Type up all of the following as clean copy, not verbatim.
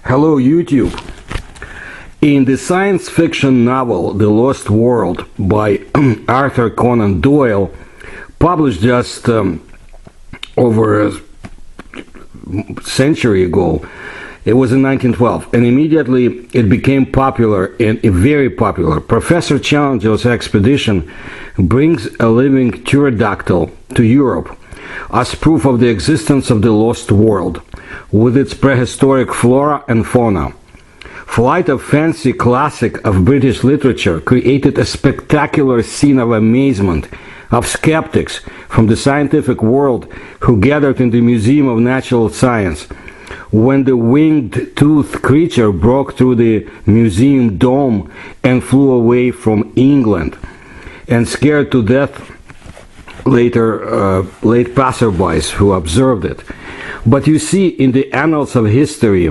Hello YouTube. In the science fiction novel The Lost World by Arthur Conan Doyle, published just over a century ago, it was in 1912, and immediately it became popular and very popular. Professor Challenger's expedition brings a living pterodactyl to Europe as proof of the existence of the lost world, with its prehistoric flora and fauna. Flight of Fancy classic of British literature created a spectacular scene of amazement of skeptics from the scientific world who gathered in the Museum of Natural Science when the winged-toothed creature broke through the museum dome and flew away from England, and scared to death late passerbys who observed it. But you see, in the annals of history,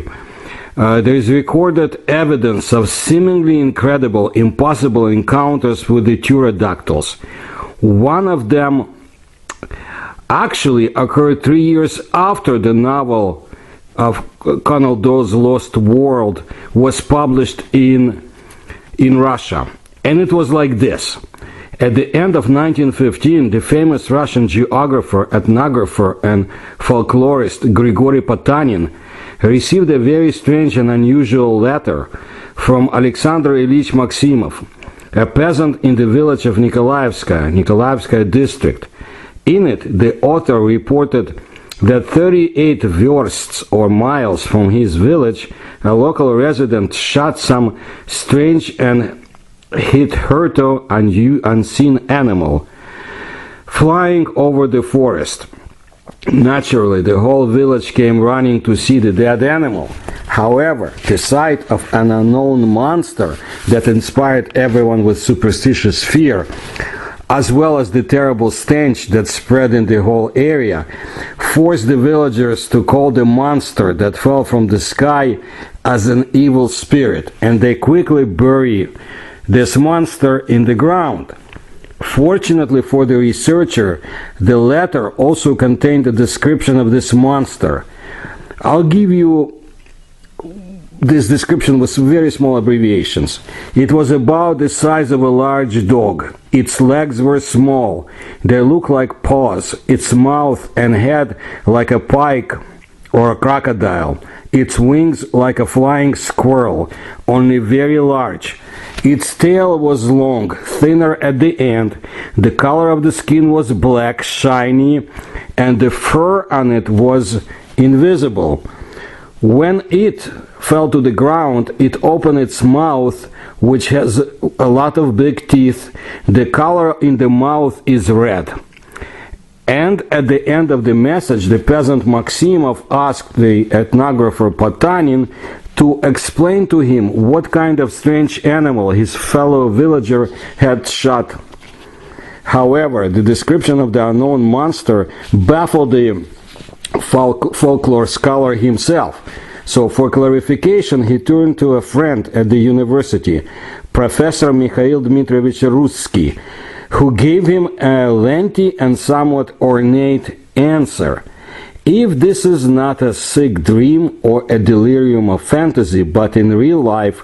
there is recorded evidence of seemingly incredible, impossible encounters with the pterodactyls. One of them actually occurred 3 years after the novel of Conan Doyle's Lost World was published in Russia. And it was like this. At the end of 1915, the famous Russian geographer, ethnographer, and folklorist Grigory Potanin received a very strange and unusual letter from Alexander Ilyich Maximov, a peasant in the village of Nikolaevskaya district. In it, the author reported that 38 versts or miles from his village, a local resident shot some strange and hitherto unseen animal flying over the forest. Naturally, the whole village came running to see the dead animal. However, the sight of an unknown monster that inspired everyone with superstitious fear, as well as the terrible stench that spread in the whole area, forced the villagers to call the monster that fell from the sky as an evil spirit, and they quickly buried this monster in the ground. Fortunately for the researcher, the letter also contained a description of this monster. I'll give you this description with very small abbreviations. It was about the size of a large dog. Its legs were small. They looked like paws. Its mouth and head like a pike or a crocodile. Its wings like a flying squirrel, only very large. Its tail was long, thinner at the end. The color of the skin was black, shiny, and the fur on it was invisible. When it fell to the ground, it opened its mouth, which has a lot of big teeth. The color in the mouth is red. And at the end of the message, the peasant Maximov asked the ethnographer Potanin to explain to him what kind of strange animal his fellow villager had shot. However, the description of the unknown monster baffled the folklore scholar himself. So for clarification, he turned to a friend at the university, Professor Mikhail Dmitrovich Russky, who gave him a lengthy and somewhat ornate answer. If this is not a sick dream or a delirium of fantasy, but in real life,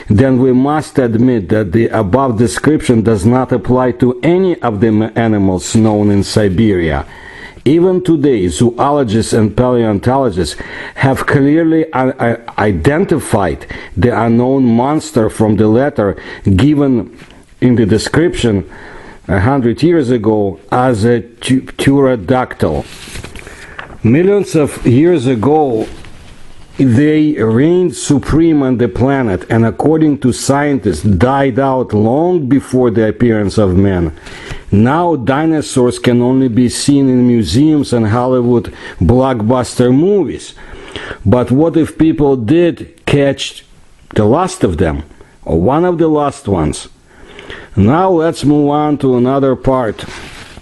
then we must admit that the above description does not apply to any of the animals known in Siberia. Even today, zoologists and paleontologists have clearly identified the unknown monster from the letter given in the description 100 years ago as a pterodactyl. Millions of years ago, they reigned supreme on the planet, and according to scientists, died out long before the appearance of man. Now dinosaurs can only be seen in museums and Hollywood blockbuster movies. But what if people did catch the last of them, or one of the last ones? Now let's move on to another part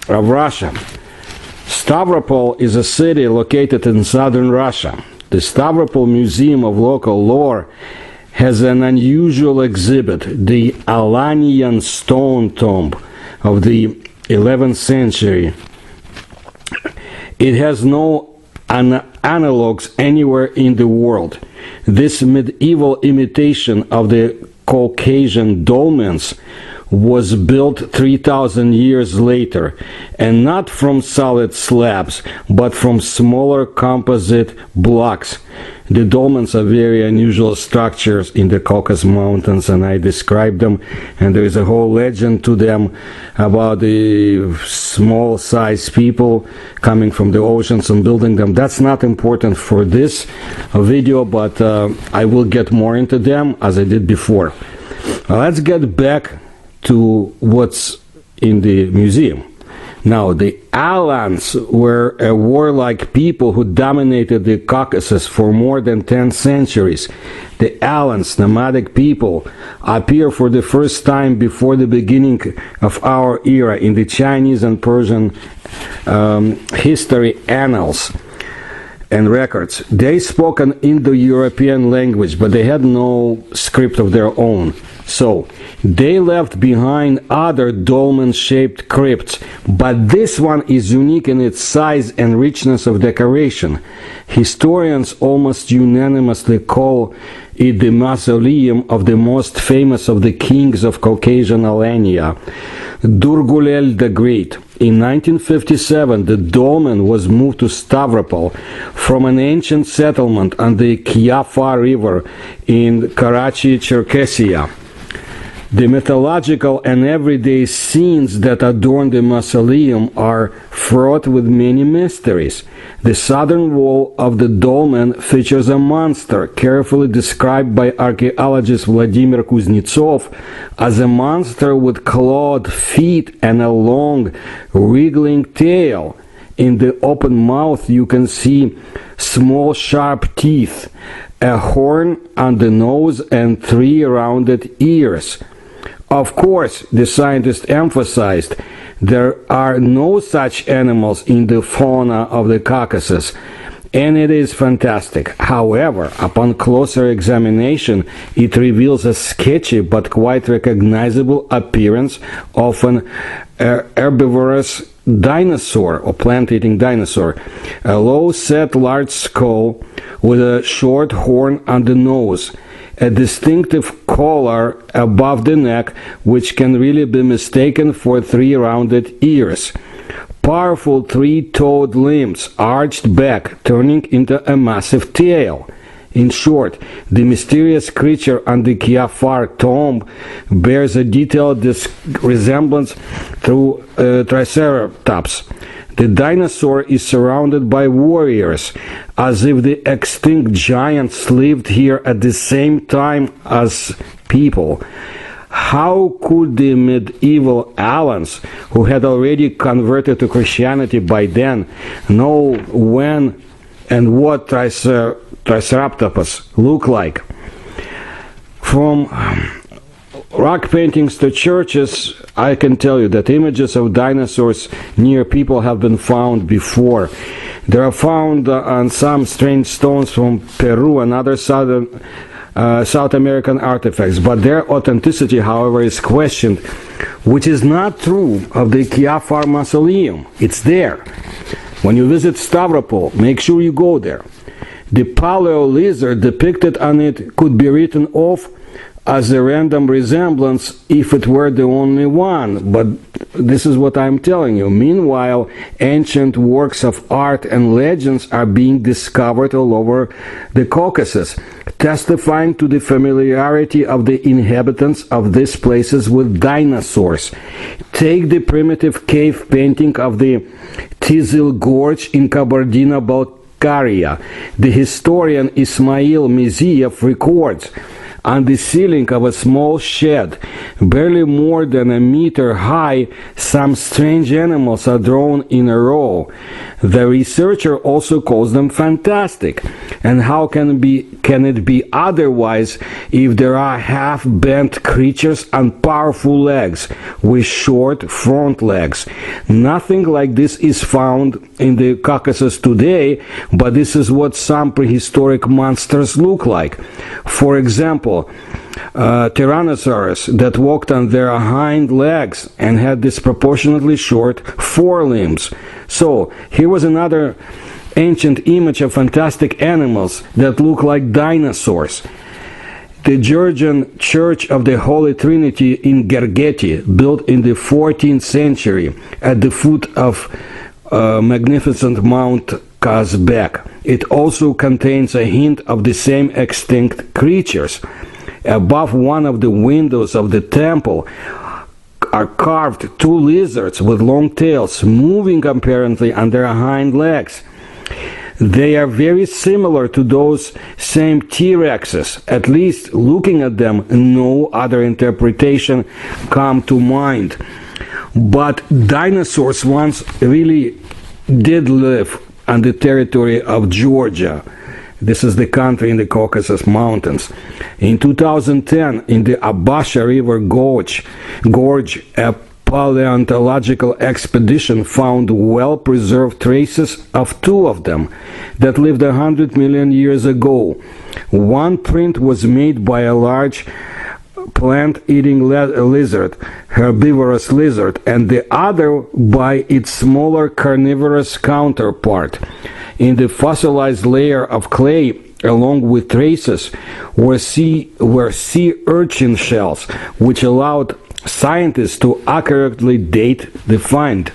of Russia. Stavropol is a city located in southern Russia. The Stavropol Museum of Local Lore has an unusual exhibit, the Alanian stone tomb of the 11th century. It has no analogues anywhere in the world. This medieval imitation of the Caucasian dolmens was built 3,000 years later, and not from solid slabs, but from smaller composite blocks. The dolmens are very unusual structures in the Caucasus Mountains, and I described them, and there is a whole legend to them about the small-sized people coming from the oceans and building them. That's not important for this video, but I will get more into them as I did before. Let's get back to what's in the museum. Now, the Alans were a warlike people who dominated the Caucasus for more than 10 centuries. The Alans, nomadic people, appear for the first time before the beginning of our era in the Chinese and Persian history annals and records. They spoke an Indo-European language, but they had no script of their own. So, they left behind other dolmen-shaped crypts, but this one is unique in its size and richness of decoration. Historians almost unanimously call it the mausoleum of the most famous of the kings of Caucasian Alania, Durgulel the Great. In 1957, the dolmen was moved to Stavropol from an ancient settlement on the Kyafa River in Karachi, Cherkessia. The mythological and everyday scenes that adorn the mausoleum are fraught with many mysteries. The southern wall of the dolmen features a monster carefully described by archaeologist Vladimir Kuznetsov as a monster with clawed feet and a long, wriggling tail. In the open mouth you can see small sharp teeth, a horn on the nose, and 3 rounded ears. Of course, the scientist emphasized, there are no such animals in the fauna of the Caucasus, and it is fantastic. However, upon closer examination, it reveals a sketchy but quite recognizable appearance of an herbivorous dinosaur or plant-eating dinosaur, a low-set large skull with a short horn on the nose, a distinctive collar above the neck which can really be mistaken for 3 rounded ears, powerful 3-toed limbs arched back turning into a massive tail. In short, the mysterious creature on the Kyafa tomb bears a detailed resemblance to Triceratops. The dinosaur is surrounded by warriors, as if the extinct giants lived here at the same time as people. How could the medieval Alans, who had already converted to Christianity by then, know when and what Triceratops looked like? From rock paintings to churches, I can tell you that images of dinosaurs near people have been found before. They are found on some strange stones from Peru and other South American artifacts, but their authenticity, however, is questioned, which is not true of the Kyafa mausoleum. It's there. When you visit Stavropol, make sure you go there. The paleo lizard depicted on it could be written off as a random resemblance if it were the only one, but this is what I'm telling you. Meanwhile, ancient works of art and legends are being discovered all over the Caucasus, testifying to the familiarity of the inhabitants of these places with dinosaurs. Take the primitive cave painting of the Tizil Gorge in Kabardino-Balkaria. The historian Ismail Miziev records, on the ceiling of a small shed, barely more than a meter high, some strange animals are drawn in a row. The researcher also calls them fantastic. And how can it be otherwise if there are half-bent creatures on powerful legs with short front legs? Nothing like this is found in the Caucasus today, but this is what some prehistoric monsters look like. For example, tyrannosaurs that walked on their hind legs and had disproportionately short forelimbs. So here was another ancient image of fantastic animals that look like dinosaurs. The Georgian Church of the Holy Trinity in Gergeti, built in the 14th century at the foot of magnificent Mount Kazbek. It also contains a hint of the same extinct creatures. Above one of the windows of the temple are carved two lizards with long tails, moving apparently on their hind legs. They are very similar to those same T-Rexes. At least looking at them, no other interpretation come to mind. But dinosaurs once really did live on the territory of Georgia. This is the country in the Caucasus Mountains. In 2010, in the Abasha River Gorge, a paleontological expedition found well-preserved traces of two of them that lived 100 million years ago. One print was made by a large plant-eating lizard, herbivorous lizard, and the other by its smaller carnivorous counterpart. In the fossilized layer of clay, along with traces, were sea urchin shells, which allowed scientists to accurately date the find.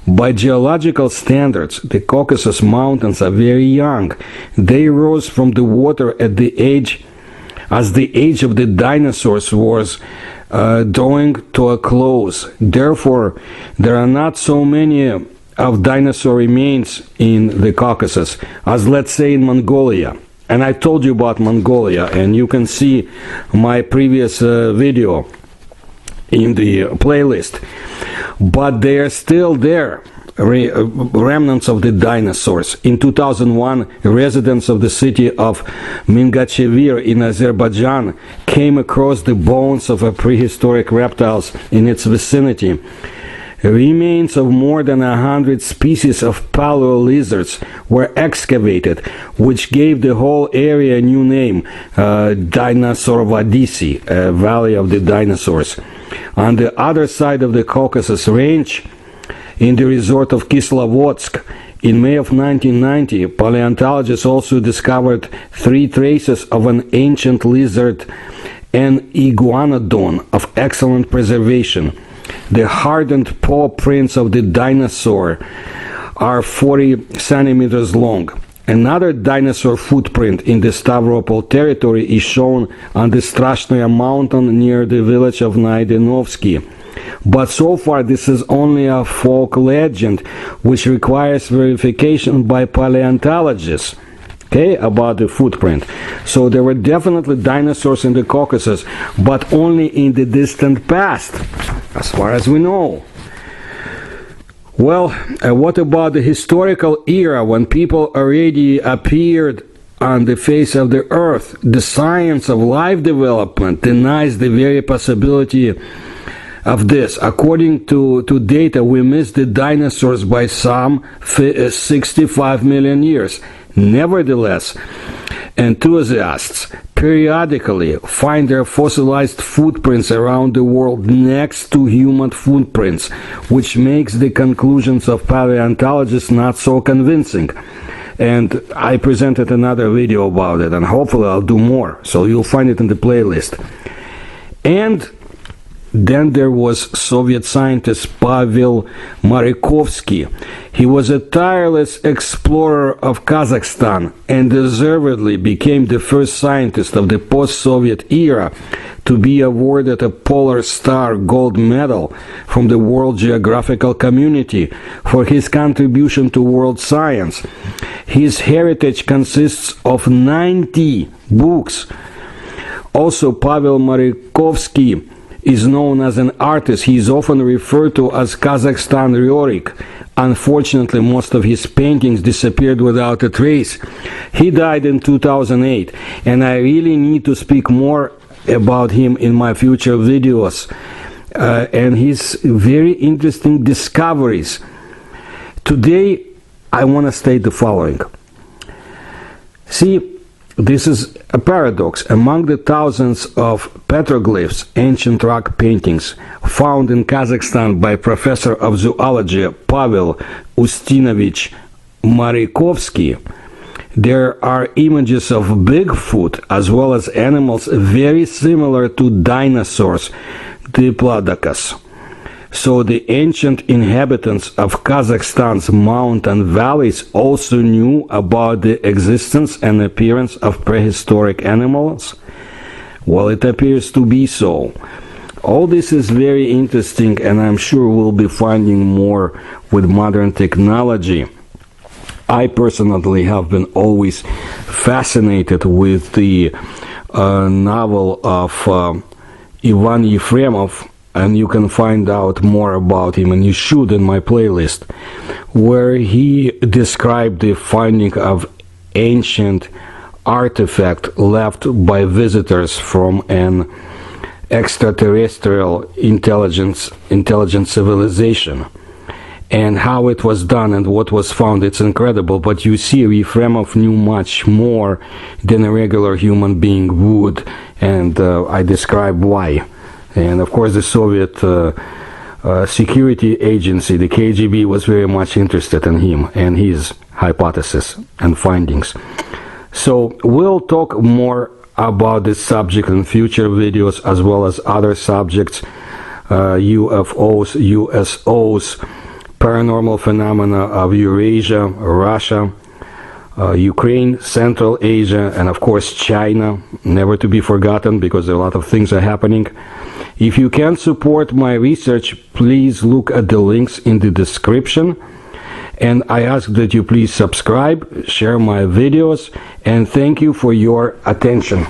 By geological standards, the Caucasus Mountains are very young. They rose from the water as the age of the dinosaurs was drawing to a close. Therefore, there are not so many of dinosaur remains in the Caucasus as, let's say, in Mongolia. And I told you about Mongolia, and you can see my previous video in the playlist. But they are still there, remnants of the dinosaurs. In 2001, residents of the city of Mingachevir in Azerbaijan came across the bones of a prehistoric reptiles in its vicinity. Remains of more than 100 species of paleo-lizards were excavated, which gave the whole area a new name, Dinosaur-Vadisi, Valley of the Dinosaurs. On the other side of the Caucasus Range, in the resort of Kislovodsk, in May of 1990, paleontologists also discovered 3 traces of an ancient lizard, an iguanodon, of excellent preservation. The hardened paw prints of the dinosaur are 40 centimeters long. Another dinosaur footprint in the Stavropol territory is shown on the Strashnoya mountain near the village of Naidenovsky. But so far this is only a folk legend which requires verification by paleontologists, about the footprint. So there were definitely dinosaurs in the Caucasus, but only in the distant past, as far as we know. Well, what about the historical era when people already appeared on the face of the earth? The science of life development denies the very possibility of this. According to data, we missed the dinosaurs by some 65 million years. Nevertheless, enthusiasts periodically find their fossilized footprints around the world next to human footprints, which makes the conclusions of paleontologists not so convincing. And I presented another video about it, and hopefully I'll do more, so you'll find it in the playlist. And then there was Soviet scientist Pavel Marykovsky. He was a tireless explorer of Kazakhstan and deservedly became the first scientist of the post-Soviet era to be awarded a Polar Star Gold Medal from the World Geographical Community for his contribution to world science. His heritage consists of 90 books. Also, Pavel Marykovsky is known as an artist. He is often referred to as Kazakhstan Rurcla. Unfortunately, most of his paintings disappeared without a trace. He died in 2008, and I really need to speak more about him in my future videos and his very interesting discoveries. Today, I want to state the following. See, this is a paradox. Among the thousands of petroglyphs, ancient rock paintings, found in Kazakhstan by professor of zoology Pavel Ustinovich Marikovsky, there are images of Bigfoot as well as animals very similar to dinosaurs, Diplodocus. So the ancient inhabitants of Kazakhstan's mountain valleys also knew about the existence and appearance of prehistoric animals? Well, it appears to be so. All this is very interesting, and I'm sure we'll be finding more with modern technology. I personally have been always fascinated with the novel of Ivan Yefremov, and you can find out more about him, and you should, in my playlist, where he described the finding of ancient artifact left by visitors from an extraterrestrial intelligent civilization, and how it was done and what was found. It's incredible, but you see, Yefremov knew much more than a regular human being would, and I describe why. And of course, the Soviet security agency, the KGB, was very much interested in him and his hypothesis and findings. So we'll talk more about this subject in future videos, as well as other subjects, UFOs, USOs, paranormal phenomena of Eurasia, Russia, Ukraine, Central Asia, and of course China, never to be forgotten, because a lot of things are happening. If you can support my research, please look at the links in the description, and I ask that you please subscribe, share my videos, and thank you for your attention.